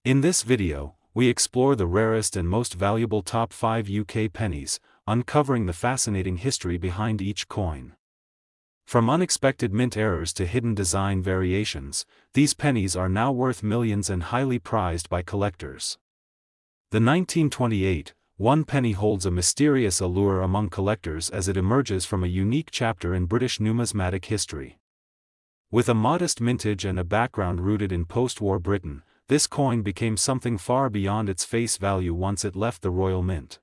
In this video, we explore the rarest and most valuable top 5 UK pennies, uncovering the fascinating history behind each coin. From unexpected mint errors to hidden design variations, these pennies are now worth millions and highly prized by collectors. The 1928 1 penny holds a mysterious allure among collectors as it emerges from a unique chapter in British numismatic history. With a modest mintage and a background rooted in post-war Britain, this coin became something far beyond its face value once it left the Royal Mint.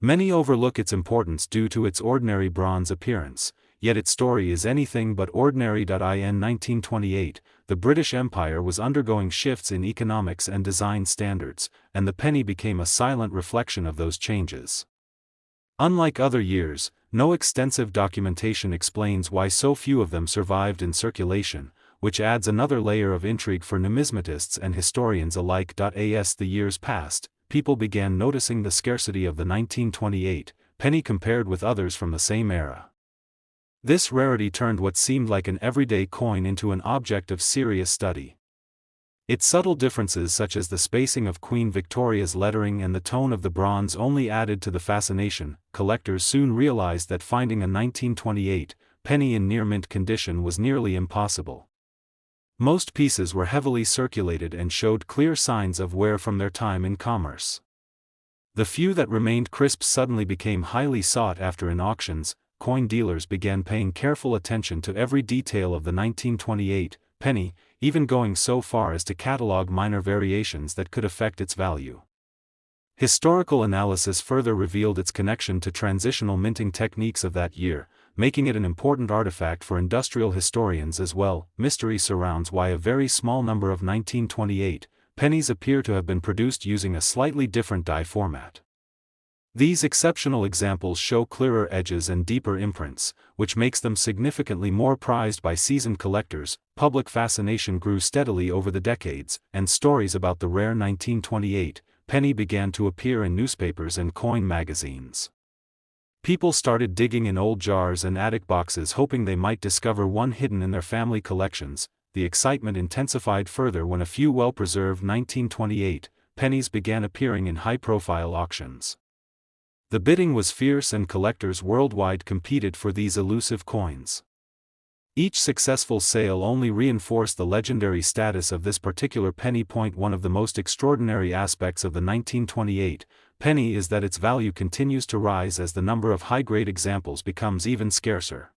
Many overlook its importance due to its ordinary bronze appearance, yet its story is anything but ordinary. In 1928, the British Empire was undergoing shifts in economics and design standards, and the penny became a silent reflection of those changes. Unlike other years, no extensive documentation explains why so few of them survived in circulation, which adds another layer of intrigue for numismatists and historians alike. As the years passed, people began noticing the scarcity of the 1928 penny compared with others from the same era. This rarity turned what seemed like an everyday coin into an object of serious study. Its subtle differences, such as the spacing of Queen Victoria's lettering and the tone of the bronze, only added to the fascination. Collectors soon realized that finding a 1928 penny in near mint condition was nearly impossible. Most pieces were heavily circulated and showed clear signs of wear from their time in commerce. The few that remained crisp suddenly became highly sought after in auctions. Coin dealers began paying careful attention to every detail of the 1928 penny, even going so far as to catalog minor variations that could affect its value. Historical analysis further revealed its connection to transitional minting techniques of that year, making it an important artifact for industrial historians as well. Mystery surrounds why a very small number of 1928 pennies appear to have been produced using a slightly different die format. These exceptional examples show clearer edges and deeper imprints, which makes them significantly more prized by seasoned collectors. Public fascination grew steadily over the decades, and stories about the rare 1928 penny began to appear in newspapers and coin magazines. People started digging in old jars and attic boxes hoping they might discover one hidden in their family collections. The excitement intensified further when a few well-preserved 1928 pennies began appearing in high-profile auctions. The bidding was fierce and collectors worldwide competed for these elusive coins. Each successful sale only reinforced the legendary status of this particular penny. One of the most extraordinary aspects of the 1928 penny is that its value continues to rise as the number of high-grade examples becomes even scarcer.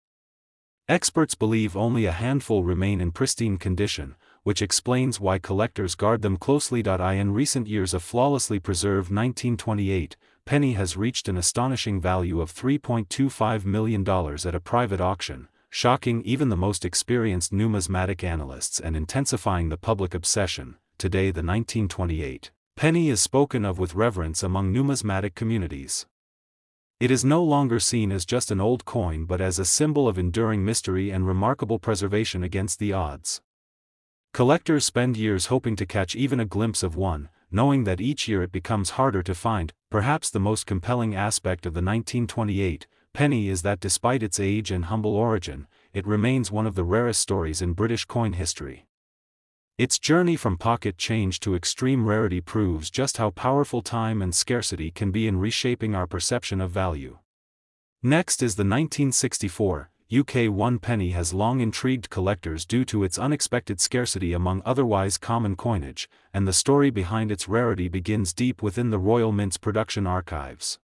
Experts believe only a handful remain in pristine condition, which explains why collectors guard them closely. In recent years, a flawlessly preserved 1928 penny has reached an astonishing value of $3.25 million at a private auction, shocking even the most experienced numismatic analysts and intensifying the public obsession. Today, the 1928 penny is spoken of with reverence among numismatic communities. It is no longer seen as just an old coin but as a symbol of enduring mystery and remarkable preservation against the odds. Collectors spend years hoping to catch even a glimpse of one, knowing that each year it becomes harder to find. Perhaps the most compelling aspect of the 1928 penny is that despite its age and humble origin, it remains one of the rarest stories in British coin history. Its journey from pocket change to extreme rarity proves just how powerful time and scarcity can be in reshaping our perception of value. Next is the 1964 UK 1 penny. Has long intrigued collectors due to its unexpected scarcity among otherwise common coinage, and the story behind its rarity begins deep within the Royal Mint's production archives.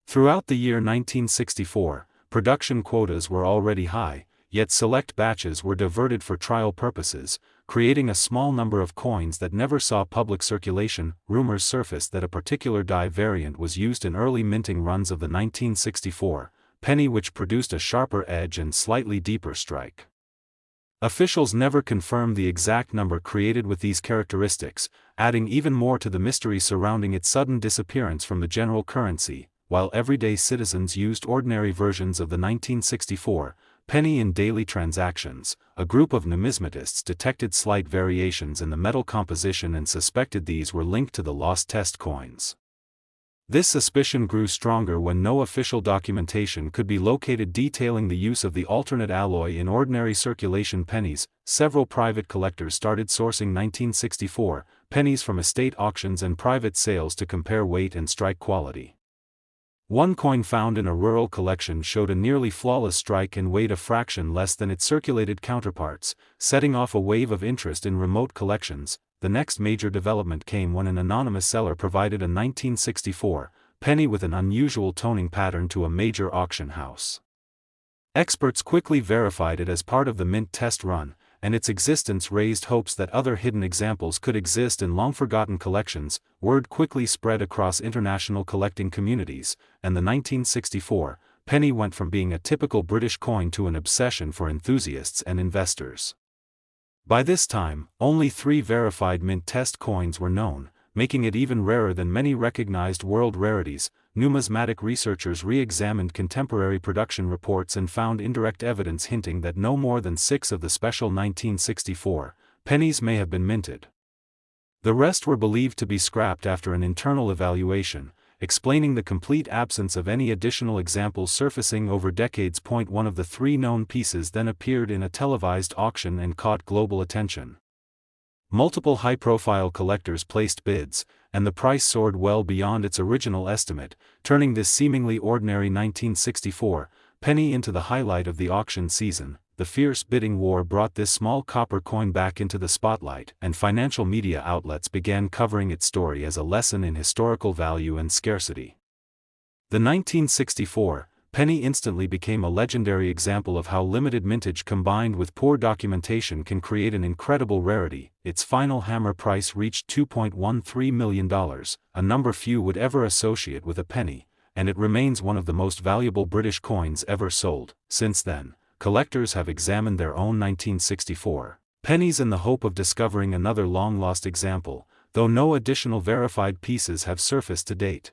Throughout the year 1964, production quotas were already high, yet select batches were diverted for trial purposes, creating a small number of coins that never saw public circulation. Rumors surfaced that a particular die variant was used in early minting runs of the 1964 penny, which produced a sharper edge and slightly deeper strike. Officials never confirmed the exact number created with these characteristics, adding even more to the mystery surrounding its sudden disappearance from the general currency. While everyday citizens used ordinary versions of the 1964 penny in daily transactions, a group of numismatists detected slight variations in the metal composition and suspected these were linked to the lost test coins. This suspicion grew stronger when no official documentation could be located detailing the use of the alternate alloy in ordinary circulation pennies. Several private collectors started sourcing 1964 pennies from estate auctions and private sales to compare weight and strike quality. One coin found in a rural collection showed a nearly flawless strike and weighed a fraction less than its circulated counterparts, setting off a wave of interest in remote collections. The next major development came when an anonymous seller provided a 1964 penny with an unusual toning pattern to a major auction house. Experts quickly verified it as part of the mint test run, and its existence raised hopes that other hidden examples could exist in long-forgotten collections. Word quickly spread across international collecting communities, and the 1964 penny went from being a typical British coin to an obsession for enthusiasts and investors. By this time, only 3 verified mint test coins were known, making it even rarer than many recognized world rarities. Numismatic researchers re-examined contemporary production reports and found indirect evidence hinting that no more than 6 of the special 1964 pennies may have been minted. The rest were believed to be scrapped after an internal evaluation, explaining the complete absence of any additional examples surfacing over decades. One of the 3 known pieces then appeared in a televised auction and caught global attention. Multiple high-profile collectors placed bids, and the price soared well beyond its original estimate, turning this seemingly ordinary 1964 penny into the highlight of the auction season. The fierce bidding war brought this small copper coin back into the spotlight, and financial media outlets began covering its story as a lesson in historical value and scarcity. The 1964 penny instantly became a legendary example of how limited mintage combined with poor documentation can create an incredible rarity. Its final hammer price reached $2.13 million, a number few would ever associate with a penny, and it remains one of the most valuable British coins ever sold. Since then, collectors have examined their own 1964 pennies in the hope of discovering another long-lost example, though no additional verified pieces have surfaced to date.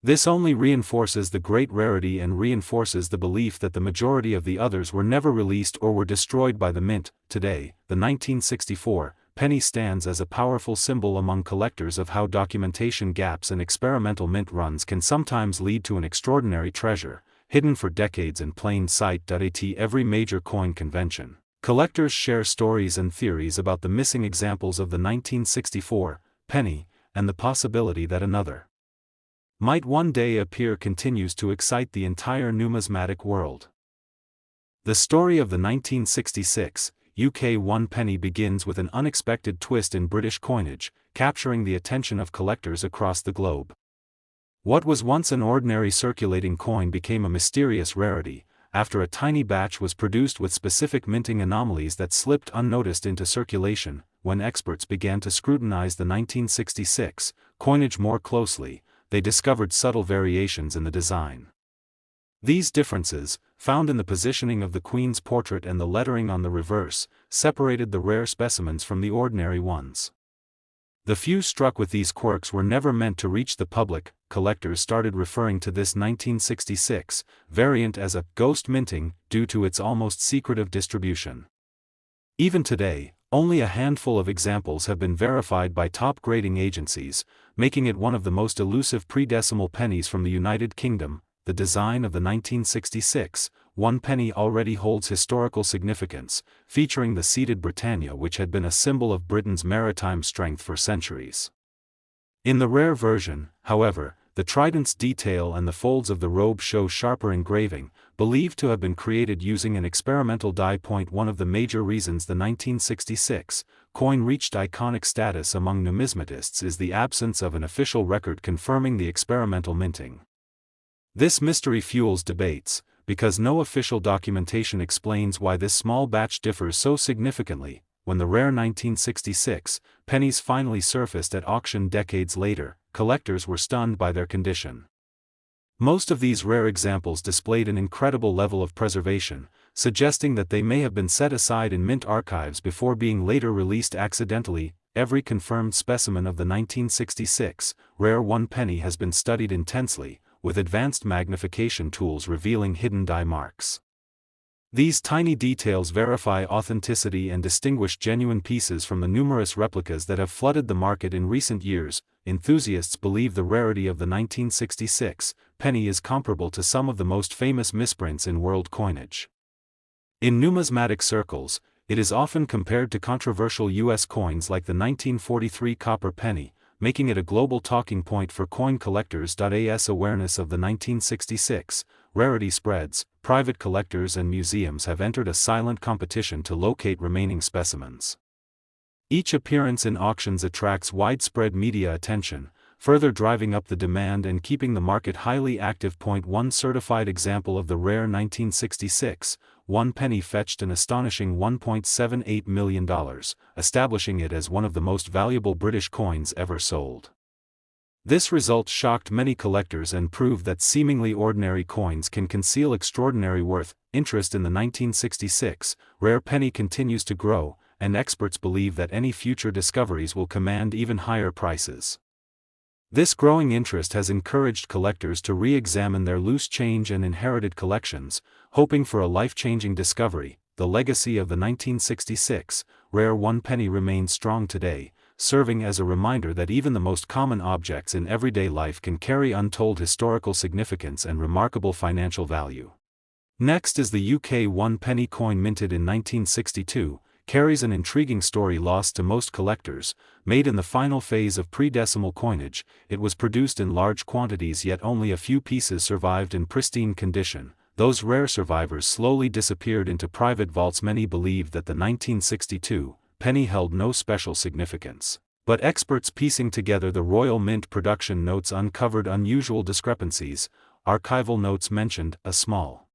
This only reinforces the great rarity and reinforces the belief that the majority of the others were never released or were destroyed by the mint. Today, the 1964 penny stands as a powerful symbol among collectors of how documentation gaps and experimental mint runs can sometimes lead to an extraordinary treasure, hidden for decades in plain sight. At every major coin convention, collectors share stories and theories about the missing examples of the 1964 penny, and the possibility that another might one day appear continues to excite the entire numismatic world. The story of the 1966 UK 1 penny begins with an unexpected twist in British coinage, capturing the attention of collectors across the globe. What was once an ordinary circulating coin became a mysterious rarity, after a tiny batch was produced with specific minting anomalies that slipped unnoticed into circulation. When experts began to scrutinize the 1966 coinage more closely, they discovered subtle variations in the design. These differences, found in the positioning of the Queen's portrait and the lettering on the reverse, separated the rare specimens from the ordinary ones. The few struck with these quirks were never meant to reach the public. Collectors started referring to this 1966 variant as a ghost minting due to its almost secretive distribution. Even today, only a handful of examples have been verified by top grading agencies, making it one of the most elusive pre-decimal pennies from the United Kingdom. The design of the 1966 1 penny already holds historical significance, featuring the seated Britannia, which had been a symbol of Britain's maritime strength for centuries. In the rare version, however, the trident's detail and the folds of the robe show sharper engraving, believed to have been created using an experimental die. One of the major reasons the 1966 coin reached iconic status among numismatists is the absence of an official record confirming the experimental minting. This mystery fuels debates, because no official documentation explains why this small batch differs so significantly. When the rare 1966 pennies finally surfaced at auction decades later, collectors were stunned by their condition. Most of these rare examples displayed an incredible level of preservation, suggesting that they may have been set aside in mint archives before being later released accidentally. Every confirmed specimen of the 1966 rare 1 penny has been studied intensely, with advanced magnification tools revealing hidden die marks. These tiny details verify authenticity and distinguish genuine pieces from the numerous replicas that have flooded the market in recent years. Enthusiasts believe the rarity of the 1966 penny is comparable to some of the most famous misprints in world coinage. In numismatic circles, It is often compared to controversial U.S. coins like the 1943 copper penny, making it a global talking point for coin collectors. As awareness of the 1966 rarity spreads, private collectors and museums have entered a silent competition to locate remaining specimens. Each appearance in auctions attracts widespread media attention, further driving up the demand and keeping the market highly active. One certified example of the rare 1966 1 penny fetched an astonishing $1.78 million, establishing it as one of the most valuable British coins ever sold. This result shocked many collectors and proved that seemingly ordinary coins can conceal extraordinary worth. Interest in the 1966 rare penny continues to grow, and experts believe that any future discoveries will command even higher prices. This growing interest has encouraged collectors to re-examine their loose change and inherited collections, hoping for a life-changing discovery. The legacy of the 1966 rare 1 penny remains strong today, serving as a reminder that even the most common objects in everyday life can carry untold historical significance and remarkable financial value. Next is the UK 1 penny coin minted in 1962. Carries an intriguing story lost to most collectors. Made in the final phase of pre-decimal coinage, it was produced in large quantities, yet only a few pieces survived in pristine condition. Those rare survivors slowly disappeared into private vaults. Many believed that the 1962 penny held no special significance, but experts piecing together the Royal Mint production notes uncovered unusual discrepancies. Archival notes mentioned a small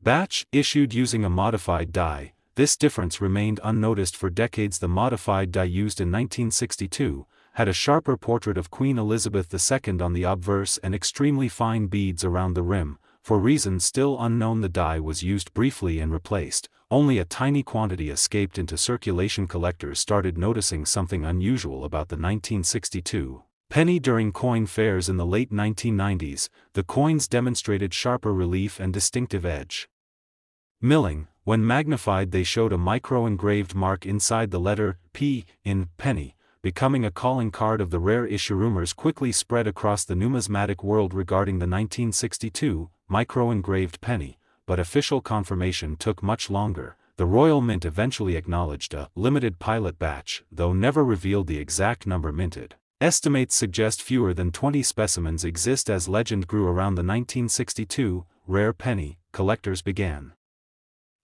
batch issued using a modified die. This difference remained unnoticed for decades. The modified die used in 1962 had a sharper portrait of Queen Elizabeth II on the obverse and extremely fine beads around the rim. For reasons still unknown, the die was used briefly and replaced. Only a tiny quantity escaped into circulation. Collectors started noticing something unusual about the 1962 penny during coin fairs in the late 1990s. The coins demonstrated sharper relief and distinctive edge milling. When magnified, they showed a micro-engraved mark inside the letter P in penny, becoming a calling card of the rare issue. Rumors quickly spread across the numismatic world regarding the 1962 micro-engraved penny, but official confirmation took much longer. The Royal Mint eventually acknowledged a limited pilot batch, though never revealed the exact number minted. Estimates suggest fewer than 20 specimens exist. As legend grew around the 1962 rare penny, collectors began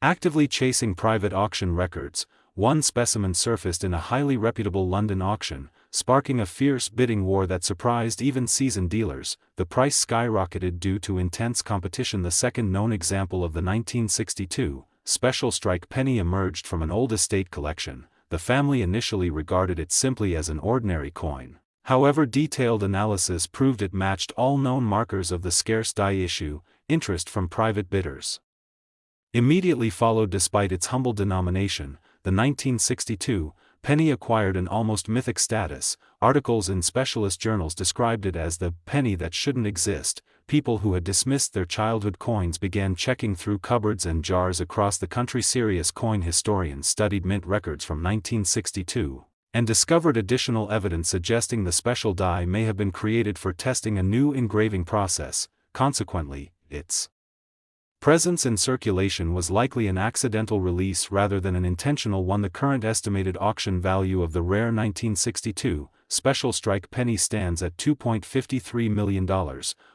actively chasing private auction records. One specimen surfaced in a highly reputable London auction, sparking a fierce bidding war that surprised even seasoned dealers. The price skyrocketed due to intense competition. The second known example of the 1962 special strike penny emerged from an old estate collection. The family initially regarded it simply as an ordinary coin. However, detailed analysis proved it matched all known markers of the scarce die issue. Interest from private bidders immediately followed. Despite its humble denomination, the 1962 penny acquired an almost mythic status. Articles in specialist journals described it as the penny that shouldn't exist. People who had dismissed their childhood coins began checking through cupboards and jars across the country. Serious coin historians studied mint records from 1962 and discovered additional evidence suggesting the special die may have been created for testing a new engraving process. Consequently, its presence in circulation was likely an accidental release rather than an intentional one. The current estimated auction value of the rare 1962 special strike penny stands at $2.53 million.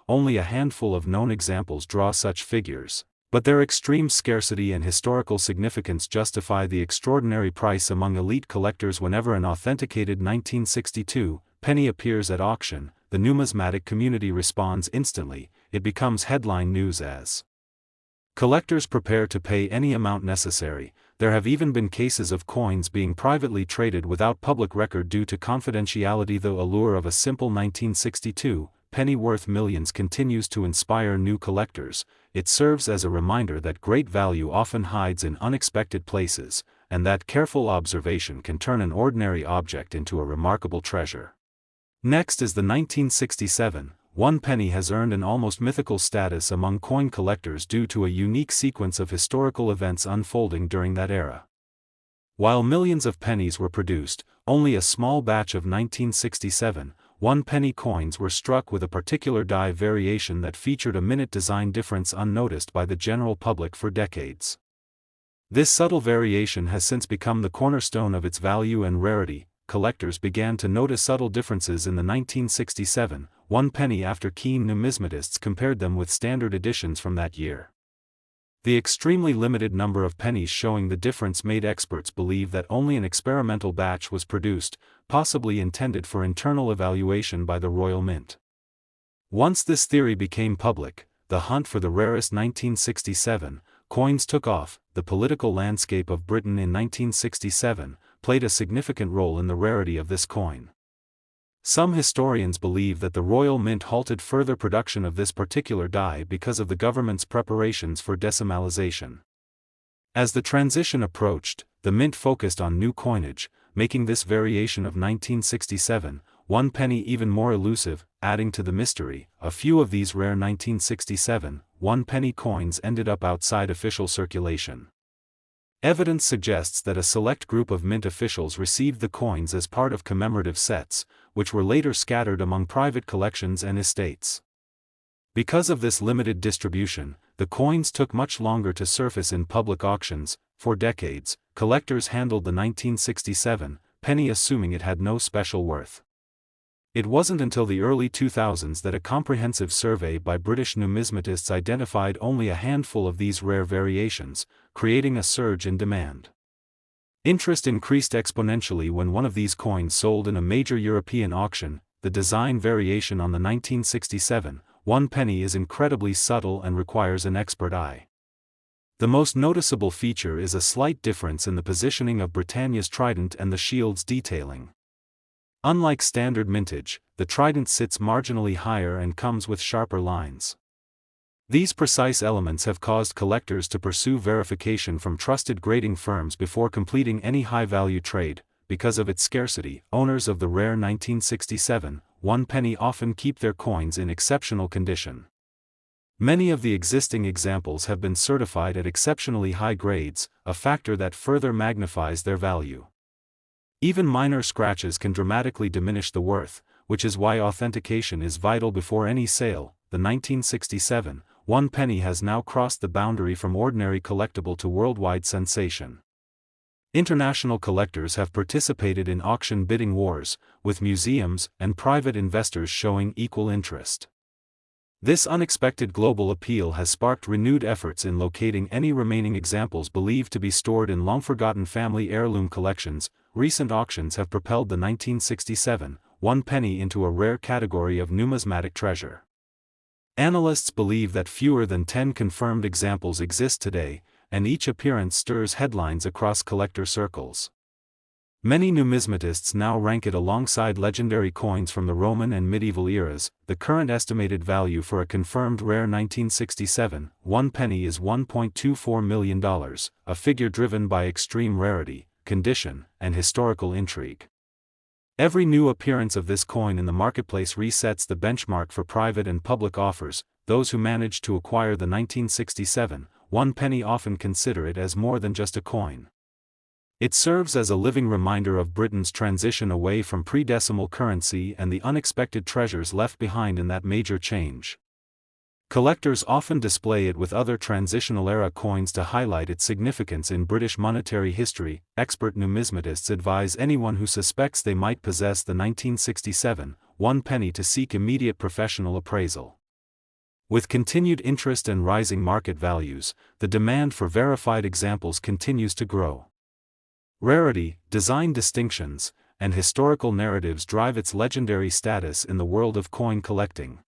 Only a handful of known examples draw such figures, but their extreme scarcity and historical significance justify the extraordinary price among elite collectors. Whenever an authenticated 1962 penny appears at auction, the numismatic community responds instantly. It becomes headline news as collectors prepare to pay any amount necessary. There have even been cases of coins being privately traded without public record due to confidentiality. The allure of a simple 1962 penny worth millions continues to inspire new collectors. It serves as a reminder that great value often hides in unexpected places, and that careful observation can turn an ordinary object into a remarkable treasure. Next is the 1967 1 penny. Has earned an almost mythical status among coin collectors due to a unique sequence of historical events unfolding during that era. While millions of pennies were produced, only a small batch of 1967 1 penny coins were struck with a particular die variation that featured a minute design difference unnoticed by the general public for decades. This subtle variation has since become the cornerstone of its value and rarity. Collectors began to notice subtle differences in the 1967 1 penny after keen numismatists compared them with standard editions from that year. The extremely limited number of pennies showing the difference made experts believe that only an experimental batch was produced, possibly intended for internal evaluation by the Royal Mint. Once this theory became public, the hunt for the rarest 1967 coins took off. The political landscape of Britain in 1967 played a significant role in the rarity of this coin. Some historians believe that the Royal Mint halted further production of this particular die because of the government's preparations for decimalization. As the transition approached, the Mint focused on new coinage, making this variation of 1967 1 penny even more elusive, adding to the mystery. A few of these rare 1967 1 penny coins ended up outside official circulation. Evidence suggests that a select group of Mint officials received the coins as part of commemorative sets, which were later scattered among private collections and estates. Because of this limited distribution, the coins took much longer to surface in public auctions. For decades, collectors handled the 1967 penny assuming it had no special worth. It wasn't until the early 2000s that a comprehensive survey by British numismatists identified only a handful of these rare variations, creating a surge in demand. Interest increased exponentially when one of these coins sold in a major European auction. The design variation on the 1967 1 penny is incredibly subtle and requires an expert eye. The most noticeable feature is a slight difference in the positioning of Britannia's trident and the shield's detailing. Unlike standard mintage, the trident sits marginally higher and comes with sharper lines. These precise elements have caused collectors to pursue verification from trusted grading firms before completing any high-value trade. Because of its scarcity, owners of the rare 1967 1 penny often keep their coins in exceptional condition. Many of the existing examples have been certified at exceptionally high grades, a factor that further magnifies their value. Even minor scratches can dramatically diminish the worth, which is why authentication is vital before any sale. The 1967 1 penny has now crossed the boundary from ordinary collectible to worldwide sensation. International collectors have participated in auction bidding wars, with museums and private investors showing equal interest. This unexpected global appeal has sparked renewed efforts in locating any remaining examples believed to be stored in long-forgotten family heirloom collections. Recent auctions have propelled the 1967 1 penny into a rare category of numismatic treasure. Analysts believe that fewer than 10 confirmed examples exist today, and each appearance stirs headlines across collector circles. Many numismatists now rank it alongside legendary coins from the Roman and medieval eras. The current estimated value for a confirmed rare 1967 1 penny is $1.24 million, a figure driven by extreme rarity, condition, and historical intrigue. Every new appearance of this coin in the marketplace resets the benchmark for private and public offers. Those who manage to acquire the 1967 1 penny often consider it as more than just a coin. It serves as a living reminder of Britain's transition away from pre-decimal currency and the unexpected treasures left behind in that major change. Collectors often display it with other transitional-era coins to highlight its significance in British monetary history. Expert numismatists advise anyone who suspects they might possess the 1967 1 penny to seek immediate professional appraisal. With continued interest and rising market values, the demand for verified examples continues to grow. Rarity, design distinctions, and historical narratives drive its legendary status in the world of coin collecting.